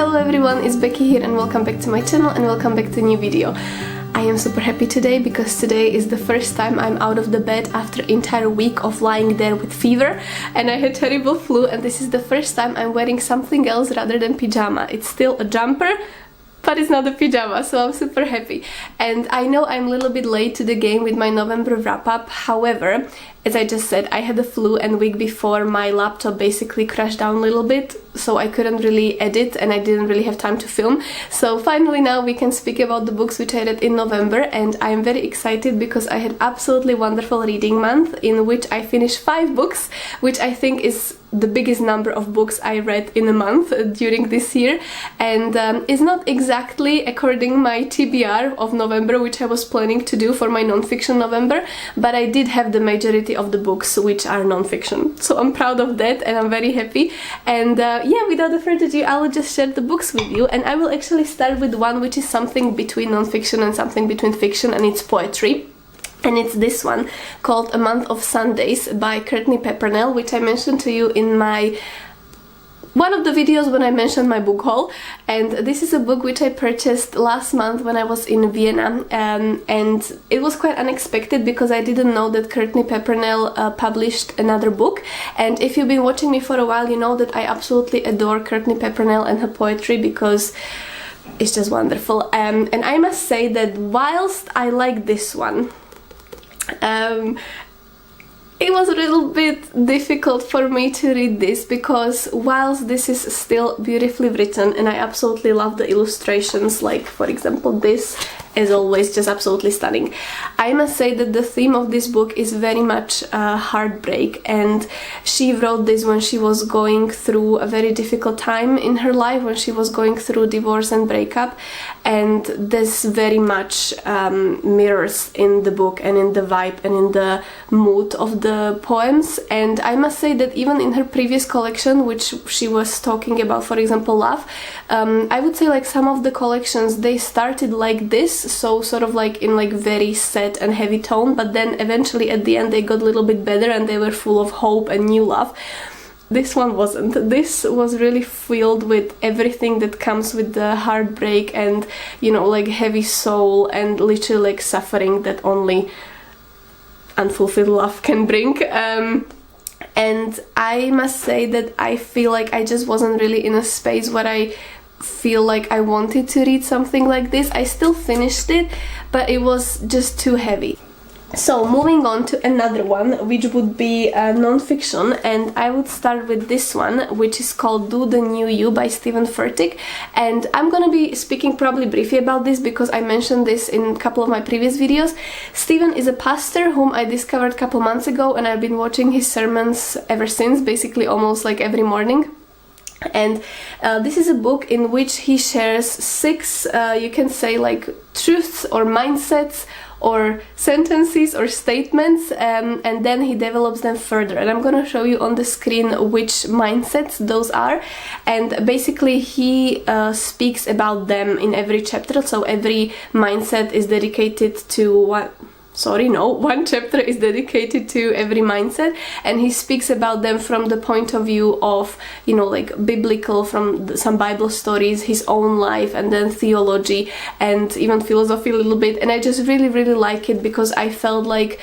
Hello everyone, it's Becky here and welcome back to my channel and welcome back to a new video. I am super happy today because today is the first time I'm out of the bed after an entire week of lying there with fever, and I had terrible flu, and this is the first time I'm wearing something else rather than pyjama. It's still a jumper, but it's not a pyjama, so I'm super happy. And I know I'm a little bit late to the game with my November wrap-up. However, as I just said, I had the flu, and week before my laptop basically crashed down a little bit, so I couldn't really edit and I didn't really have time to film. So finally now we can speak about the books which I read in November, and I'm very excited because I had absolutely wonderful reading month in which I finished 5 books, which I think is the biggest number of books I read in a month during this year, and it's not exactly according my TBR of November, which I was planning to do for my non-fiction November, but I did have the majority of the books which are non-fiction, so I'm proud of that and I'm very happy. And yeah, without further ado, I will just share the books with you, and I will actually start with one which is something between non-fiction and something between fiction, and it's poetry. And it's this one called A Month of Sundays by Courtney Peppernell, which I mentioned to you in one of the videos when I mentioned my book haul. And this is a book which I purchased last month when I was in Vienna, and it was quite unexpected because I didn't know that Courtney Peppernell published another book. And if you've been watching me for a while, you know that I absolutely adore Courtney Peppernell and her poetry because it's just wonderful. And I must say that whilst I like this one, it was a little bit difficult for me to read this because whilst this is still beautifully written and I absolutely love the illustrations, like for example this, as always, just absolutely stunning, I must say that the theme of this book is very much heartbreak, and she wrote this when she was going through a very difficult time in her life, when she was going through divorce and breakup, and this very much mirrors in the book and in the vibe and in the mood of the poems. And I must say that even in her previous collection, which she was talking about, for example Love, I would say like some of the collections, they started like this, so sort of like in like very sad and heavy tone, but then eventually at the end they got a little bit better and they were full of hope and new love. This one wasn't. This was really filled with everything that comes with the heartbreak and, you know, like heavy soul and literally like suffering that only unfulfilled love can bring. And I must say that I feel like I just wasn't really in a space where I feel like I wanted to read something like this. I still finished it, but it was just too heavy. So moving on to another one, which would be non-fiction, and I would start with this one, which is called Do the New You by Stephen Furtick. And I'm gonna be speaking probably briefly about this because I mentioned this in a couple of my previous videos. Stephen is a pastor whom I discovered a couple months ago, and I've been watching his sermons ever since, basically almost like every morning. And this is a book in which he shares 6, you can say like truths or mindsets or sentences or statements, and then he develops them further, and I'm gonna show you on the screen which mindsets those are. And basically he speaks about them in every chapter, so every mindset is dedicated to one chapter is dedicated to every mindset, and he speaks about them from the point of view of, you know, like biblical, from some Bible stories, his own life, and then theology and even philosophy a little bit. And I just really like it because I felt like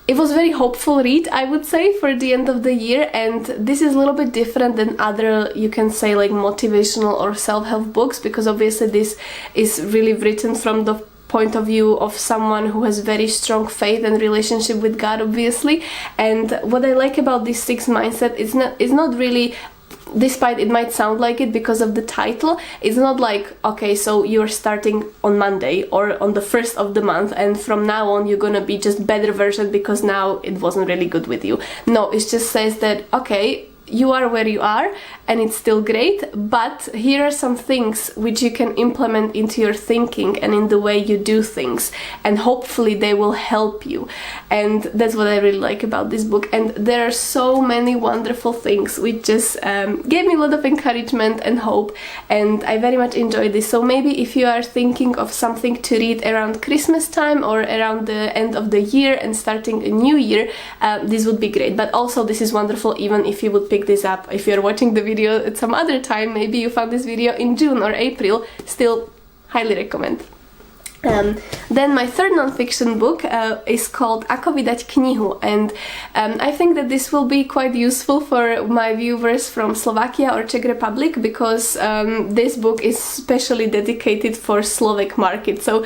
it was a very hopeful read, I would say, for the end of the year. And this is a little bit different than other, you can say, like motivational or self-help books, because obviously this is really written from the point of view of someone who has very strong faith and relationship with God, obviously. And what I like about this 6 mindset is not really, despite it might sound like it because of the title, it's not like, okay, so you're starting on Monday or on the 1st of the month and from now on you're gonna be just better version because now it wasn't really good with you. No, it just says that, okay, you are where you are and it's still great, but here are some things which you can implement into your thinking and in the way you do things, and hopefully they will help you. And that's what I really like about this book. And there are so many wonderful things which just gave me a lot of encouragement and hope, and I very much enjoyed this. So maybe if you are thinking of something to read around Christmas time or around the end of the year and starting a new year, this would be great. But also this is wonderful even if you would pick this up. If you're watching the video at some other time, maybe you found this video in June or April, still highly recommend. Then my third non-fiction book is called Ako vydať knihu, and I think that this will be quite useful for my viewers from Slovakia or Czech Republic, because this book is specially dedicated for Slovak market. So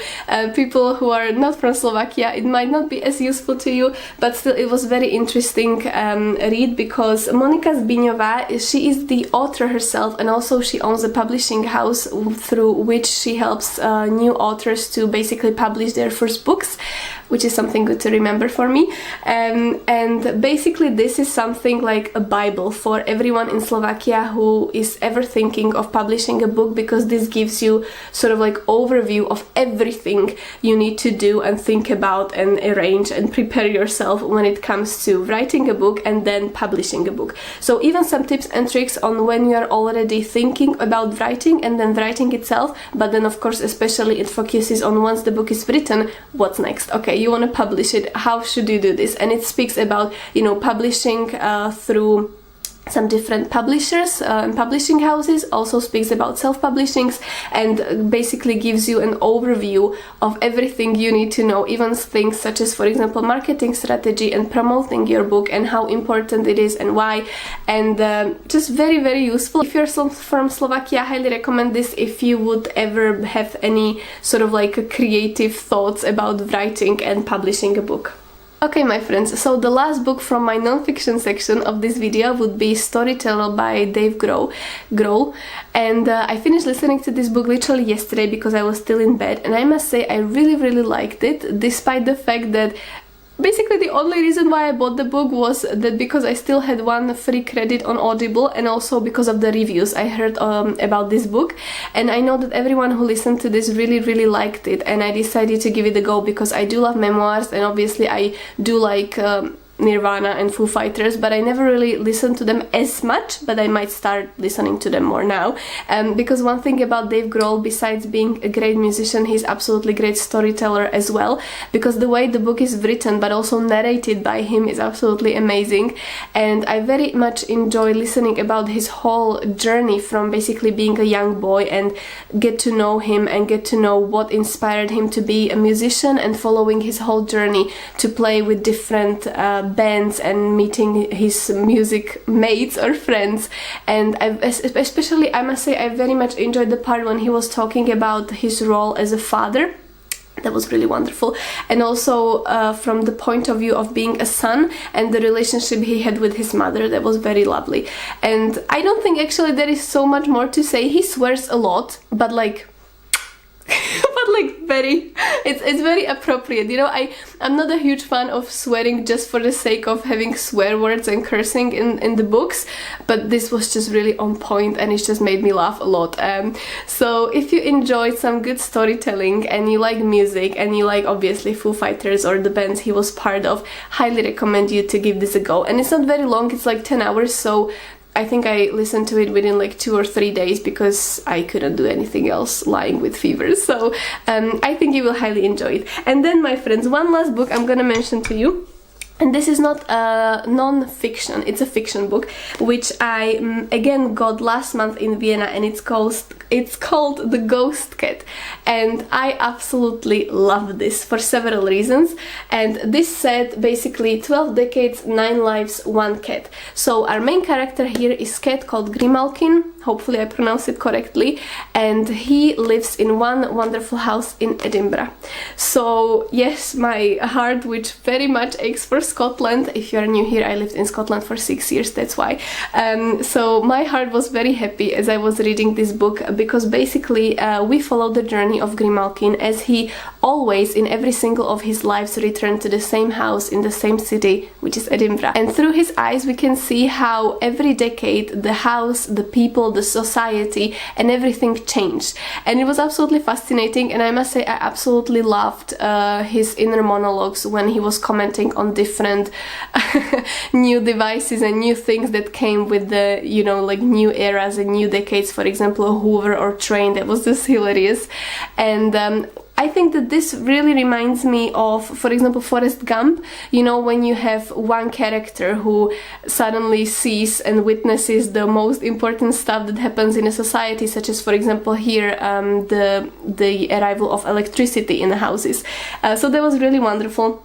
people who are not from Slovakia, it might not be as useful to you, but still it was very interesting read, because Monika Zbiňová, she is the author herself, and also she owns a publishing house through which she helps new authors to basically publish their first books, which is something good to remember for me. And basically this is something like a Bible for everyone in Slovakia who is ever thinking of publishing a book, because this gives you sort of like overview of everything you need to do and think about and arrange and prepare yourself when it comes to writing a book and then publishing a book. So even some tips and tricks on when you are already thinking about writing and then writing itself, but then of course especially it focuses on once the book is written, what's next? Okay, you want to publish it, how should you do this? And it speaks about, you know, publishing through some different publishers and publishing houses, also speaks about self-publishings, and basically gives you an overview of everything you need to know, even things such as, for example, marketing strategy and promoting your book and how important it is and why, and just very, very useful. If you're from Slovakia, I highly recommend this if you would ever have any sort of like creative thoughts about writing and publishing a book. Okay, my friends, so the last book from my non-fiction section of this video would be Storyteller by Dave Grohl. And I finished listening to this book literally yesterday because I was still in bed, and I must say I really, really liked it, despite the fact that basically the only reason why I bought the book was that because I still had one free credit on Audible, and also because of the reviews I heard about this book, and I know that everyone who listened to this really, really liked it, and I decided to give it a go because I do love memoirs, and obviously I do like Nirvana and Foo Fighters, but I never really listened to them as much, but I might start listening to them more now. Because one thing about Dave Grohl, besides being a great musician, he's absolutely great storyteller as well, because the way the book is written but also narrated by him is absolutely amazing, and I very much enjoy listening about his whole journey from basically being a young boy and get to know him and get to know what inspired him to be a musician, and following his whole journey to play with different bands and meeting his music mates or friends. And especially I must say I very much enjoyed the part when he was talking about his role as a father. That was really wonderful, and also from the point of view of being a son and the relationship he had with his mother, that was very lovely. And I don't think actually there is so much more to say. He swears a lot, but like very, it's very appropriate, you know. I'm not a huge fan of swearing just for the sake of having swear words and cursing in the books, but this was just really on point, and it just made me laugh a lot. So if you enjoyed some good storytelling and you like music and you like obviously Foo Fighters or the bands he was part of, highly recommend you to give this a go. And it's not very long, it's like 10 hours, so I think I listened to it within like 2 or 3 days because I couldn't do anything else lying with fever. So I think you will highly enjoy it. And then, my friends, one last book I'm gonna mention to you. And this is not a non-fiction, it's a fiction book, which I again got last month in Vienna, and it's called The Ghost Cat. And I absolutely love this for several reasons. And this said basically 12 decades, 9 lives, 1 cat. So our main character here is cat called Grimalkin, hopefully I pronounce it correctly, and he lives in one wonderful house in Edinburgh. So yes, my heart, which very much aches for Scotland. If you are new here, I lived in Scotland for 6 years, that's why. So my heart was very happy as I was reading this book, because basically we follow the journey of Grimalkin as he always, in every single of his lives, returned to the same house in the same city, which is Edinburgh. And through his eyes we can see how every decade the house, the people, the society and everything changed. And it was absolutely fascinating, and I must say I absolutely loved his inner monologues when he was commenting on different new devices and new things that came with the, you know, like new eras and new decades, for example a Hoover or train. That was just hilarious. And I think that this really reminds me of, for example, Forrest Gump. You know, when you have one character who suddenly sees and witnesses the most important stuff that happens in a society, such as, for example, here, the arrival of electricity in the houses. So that was really wonderful.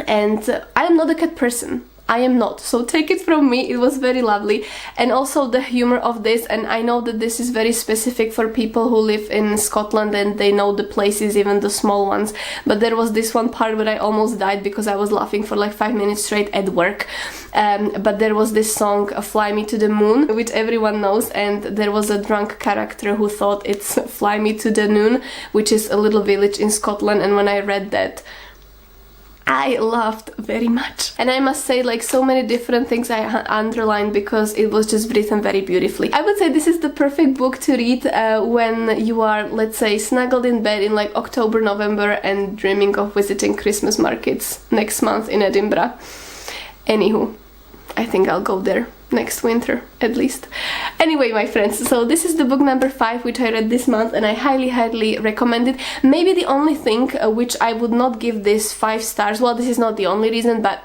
And I am not a cat person. I am not, so take it from me, it was very lovely. And also the humor of this, and I know that this is very specific for people who live in Scotland and they know the places, even the small ones, but there was this one part where I almost died because I was laughing for like 5 minutes straight at work. But there was this song, Fly Me to the Moon, which everyone knows, and there was a drunk character who thought it's Fly Me to the Noon, which is a little village in Scotland, and when I read that, I laughed very much. And I must say, like, so many different things I underlined because it was just written very beautifully. I would say this is the perfect book to read when you are, let's say, snuggled in bed in like October, November and dreaming of visiting Christmas markets next month in Edinburgh. Anywho, I think I'll go there next winter at least. Anyway, my friends, so this is the book number 5 which I read this month, and I highly recommend it. Maybe the only thing which I would not give this 5 stars, well, this is not the only reason, but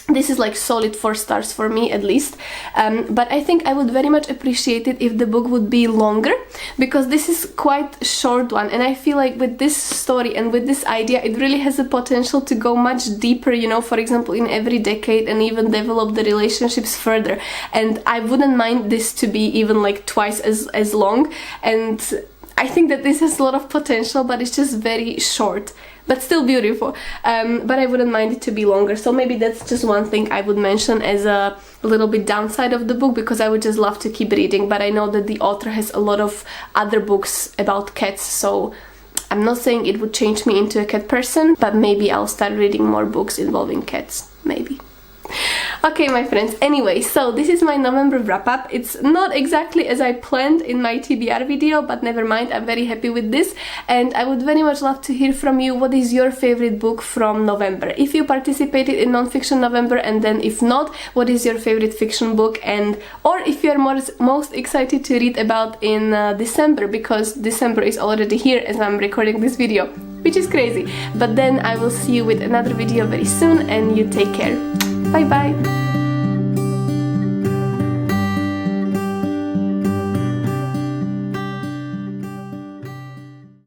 this is like solid 4 stars for me at least, but I think I would very much appreciate it if the book would be longer, because this is quite a short one, and I feel like with this story and with this idea it really has the potential to go much deeper, you know, for example in every decade, and even develop the relationships further. And I wouldn't mind this to be even like twice as long, and I think that this has a lot of potential, but it's just very short, but still beautiful. But I wouldn't mind it to be longer, so maybe that's just one thing I would mention as a little bit downside of the book, because I would just love to keep reading, but I know that the author has a lot of other books about cats, so I'm not saying it would change me into a cat person, but maybe I'll start reading more books involving cats, maybe. Okay, my friends, anyway, so this is my November wrap-up. It's not exactly as I planned in my TBR video, but never mind, I'm very happy with this, and I would very much love to hear from you. What is your favorite book from November? If you participated in Nonfiction November, and then if not, what is your favorite fiction book? And or if you are most excited to read about in December, because December is already here as I'm recording this video, which is crazy. But then I will see you with another video very soon, and you take care. Bye bye!